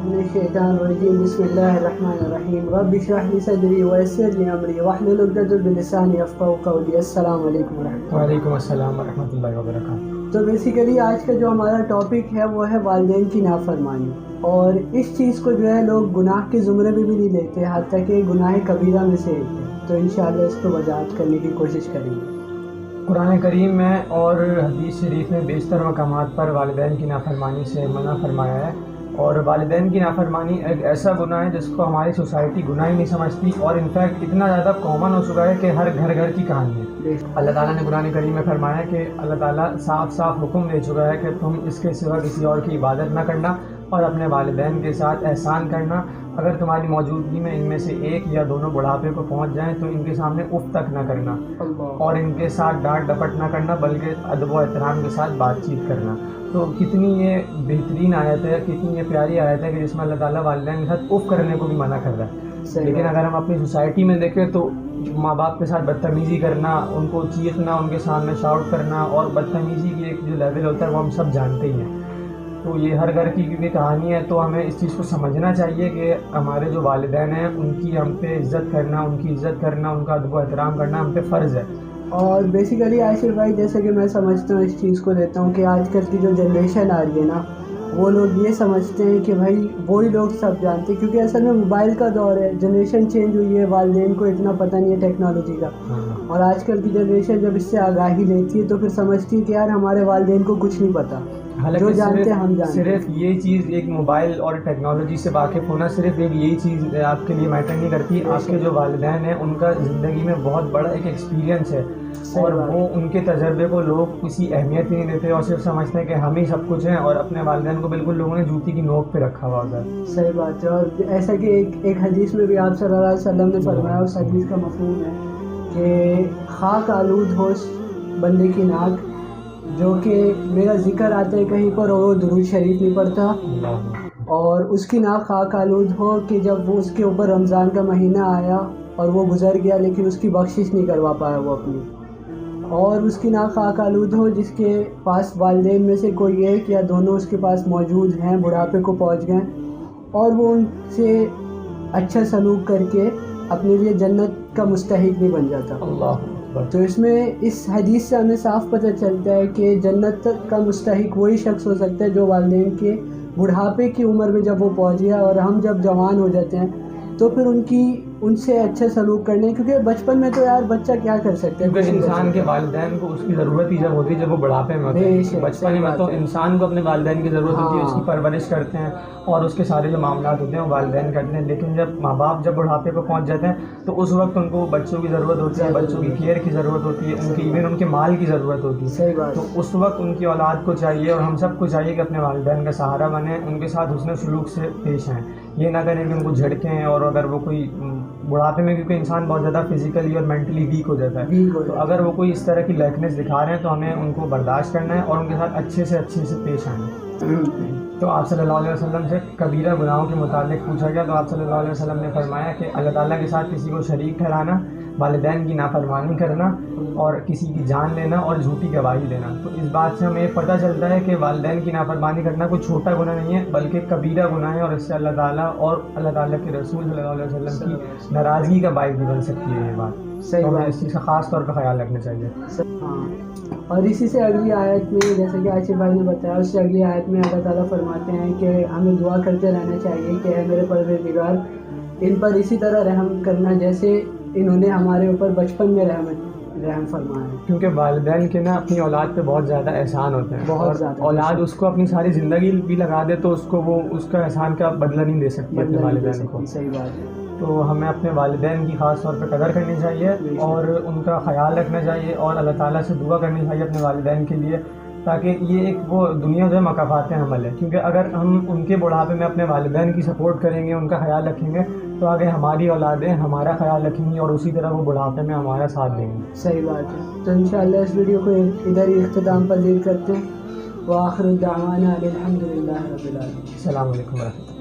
من الشيطان الرجيم بسم الله الرحمن الرحيم رب اشرح لي صدري ويسر لي امري واحلل عقدة من لساني يفقهوا قولي. السلام علیکم ورحمۃ اللہ. وعلیکم السلام ورحمۃ اللہ وبرکاتہ. تو بیسیکلی آج کا جو ہمارا ٹاپک ہے وہ ہے والدین کی نافرمانی, اور اس چیز کو جو ہے لوگ گناہ کے زمرے میں بھی نہیں لیتے, حتیٰ کہ گناہ کبیرہ میں سے ایک ہے. تو انشاءاللہ اس کو وضاحت کرنے کی کوشش کریں گے. قرآن کریم میں اور حدیث شریف میں بیشتر مقامات پر والدین کی نافرمانی سے منع فرمایا ہے, اور والدین کی نافرمانی ایک ایسا گناہ ہے جس کو ہماری سوسائٹی گناہ ہی نہیں سمجھتی, اور انفیکٹ اتنا زیادہ کامن ہو چکا ہے کہ ہر گھر کی کہانی ہے. اللہ تعالیٰ نے قرآن کریم میں فرمایا کہ اللہ تعالیٰ صاف حکم دے چکا ہے کہ تم اس کے سوا کسی اور کی عبادت نہ کرنا, اور اپنے والدین کے ساتھ احسان کرنا. اگر تمہاری موجودگی میں ان میں سے ایک یا دونوں بڑھاپے کو پہنچ جائیں تو ان کے سامنے اف تک نہ کرنا, اور ان کے ساتھ ڈانٹ ڈپٹ نہ کرنا, بلکہ ادب و احترام کے ساتھ بات چیت کرنا. تو کتنی یہ بہترین آیت ہے, کتنی یہ پیاری آیت ہے کہ جس میں اللہ تعالیٰ والدین کے ساتھ اف کرنے کو بھی منع کر رہا ہے. لیکن اگر ہم اپنی سوسائٹی میں دیکھیں تو ماں باپ کے ساتھ بدتمیزی کرنا, ان کو چیخنا, ان کے سامنے شاؤٹ کرنا, اور بدتمیزی کی ایک جو لیول ہوتا ہے وہ ہم سب جانتے ہی ہیں. تو یہ ہر گھر کی کیونکہ کہانی ہے, تو ہمیں اس چیز کو سمجھنا چاہیے کہ ہمارے جو والدین ہیں ان کی ہم پہ عزت کرنا, ان کی عزت کرنا, ان کا ادب و احترام کرنا ہم پہ فرض ہے. اور بیسیکلی عاشر بھائی, جیسا کہ میں سمجھتا ہوں اس چیز کو دیتا ہوں کہ آج کل کی جو جنریشن آ رہی ہے نا, وہ لوگ یہ سمجھتے ہیں کہ بھائی وہی لوگ سب جانتے ہیں, کیونکہ اصل میں موبائل کا دور ہے, جنریشن چینج ہوئی ہے, والدین کو اتنا پتہ نہیں ہے ٹیکنالوجی کا. اور آج کل کی جنریشن جب اس سے آگاہی لیتی ہے تو پھر سمجھتی ہے کہ یار ہمارے والدین کو کچھ نہیں پتہ, جو جانتے ہیں ہم جانتے. صرف یہ چیز ایک موبائل اور ٹیکنالوجی سے واقف ہونا, صرف ایک یہی چیز آپ کے لیے میٹر نہیں کرتی. آپ کے جو والدین ہیں ان کا زندگی میں بہت بڑا ایک ایکسپیرینس ہے, اور وہ ان کے تجربے کو لوگ کسی اہمیت ہی نہیں دیتے, اور صرف سمجھتے ہیں کہ ہم ہی سب کچھ ہیں, اور اپنے والدین کو بالکل لوگوں نے جوتی کی نوک پہ رکھا ہوا ہوتا ہے. صحیح بات ہے. اور ایسا کہ ایک حدیث میں بھی آپ صلی اللہ علیہ وسلم نے فرمایا, اس حدیث کا مفہوم ہے کہ خاک آلود ہو بندے کی ناک جو کہ میرا ذکر آتا ہے کہیں پر اور وہ درود شریف نہیں پڑھتا, اور اس کی ناک خاک آلود ہو کہ جب وہ اس کے اوپر رمضان کا مہینہ آیا اور وہ گزر گیا لیکن اس کی بخشش نہیں کروا پایا وہ اپنی, اور اس کی ناک خاک آلود ہو جس کے پاس والدین میں سے کوئی ایک یا دونوں اس کے پاس موجود ہیں, بڑھاپے کو پہنچ گئے, اور وہ ان سے اچھا سلوک کر کے اپنے لیے جنت کا مستحق بھی بن جاتا. اللہ. تو اس میں اس حدیث سے ہمیں صاف پتہ چلتا ہے کہ جنت کا مستحق وہی شخص ہو سکتا ہے جو والدین کے بڑھاپے کی عمر میں جب وہ پہنچ گیا, اور ہم جب جوان ہو جاتے ہیں تو پھر ان سے اچھا سلوک کرنے, کیونکہ بچپن میں تو یار بچہ کیا کر سکتے ہیں, کیونکہ انسان کے والدین کو اس کی ضرورت ہی جب ہوتی ہے جب وہ بڑھاپے میں ہوتے ہیں. بچپن میں تو انسان کو اپنے والدین کی ضرورت ہوتی ہے, اس کی پرورش کرتے ہیں اور اس کے سارے جو معاملات ہوتے ہیں وہ والدین کرتے ہیں. لیکن جب ماں باپ جب بڑھاپے پہ پہنچ جاتے ہیں تو اس وقت ان کو بچوں کی ضرورت ہوتی ہے, بچوں کی کیئر کی ضرورت ہوتی ہے, ان کی ایون ان کے مال کی ضرورت ہوتی ہے. تو اس وقت ان کی اولاد کو چاہیے, اور ہم سب کو چاہیے کہ اپنے والدین کا سہارا بنیں, ان کے ساتھ حسن سلوک سے پیش آئیں. یہ نہ کریں کہ ان کو جھڑکیں, اور اگر وہ کوئی بڑھاپے میں, کیونکہ انسان بہت زیادہ فزیکلی اور مینٹلی ویک ہو جاتا ہے, تو اگر وہ کوئی اس طرح کی لیکنیس دکھا رہے ہیں تو ہمیں ان کو برداشت کرنا ہے اور ان کے ساتھ اچھے سے پیش آنا ہے. تو آپ صلی اللہ علیہ وسلم سے کبیرہ گناہوں کے متعلق پوچھا گیا, تو آپ صلی اللہ علیہ وسلم نے فرمایا کہ اللہ تعالیٰ کے ساتھ کسی کو شریک ٹھہرانا, والدین کی نافرمانی کرنا, اور کسی کی جان لینا, اور جھوٹی گواہی دینا. تو اس بات سے ہمیں پتہ چلتا ہے کہ والدین کی نافرمانی کرنا کوئی چھوٹا گناہ نہیں ہے, بلکہ کبیرہ گناہ ہے, اور اس سے اللہ تعالیٰ اور اللہ تعالیٰ کے رسول صلی اللہ علیہ وسلم کی ناراضگی کا باعث بھی بن سکتی ہے یہ بات. تو ہمیں اس چیز کا خاص طور پہ خیال رکھنا چاہیے. اور اسی سے اگلی آیت میں, جیسے کہ عاشر بھائی نے بتایا, اس سے اگلی آیت میں اللہ تعالیٰ فرماتے ہیں کہ ہمیں دعا کرتے رہنا چاہیے کہ اے میرے پروردگار, ان پر اسی طرح رحم کرنا جیسے انہوں نے ہمارے اوپر بچپن میں رحم فرمایا ہے. کیونکہ والدین کے نا اپنی اولاد پہ بہت زیادہ احسان ہوتے ہیں, بہت زیادہ. اولاد اس کو اپنی ساری زندگی بھی لگا دے تو اس کا احسان کا بدلہ نہیں دے سکتی اپنے والدین کو. صحیح بات ہے. تو ہمیں اپنے والدین کی خاص طور پہ قدر کرنی چاہیے, اور ان کا خیال رکھنا چاہیے, اور اللہ تعالیٰ سے دعا کرنی چاہیے اپنے والدین کے لیے, تاکہ یہ ایک وہ دنیا جو ہے مکافات عمل ہے. کیونکہ اگر ہم ان کے بڑھاپے میں اپنے والدین کی سپورٹ کریں گے, ان کا خیال رکھیں گے, تو آگے ہماری اولادیں ہمارا خیال رکھیں گی, اور اسی طرح وہ بڑھاپے میں ہمارا ساتھ دیں گے. صحیح بات ہے. تو انشاءاللہ اس ویڈیو کو ادھر ہی اختتام پذیر کرتے ہیں. وآخر دعوانا الحمد للہ رب العالمین. السلام علیکم ورحمۃ اللہ.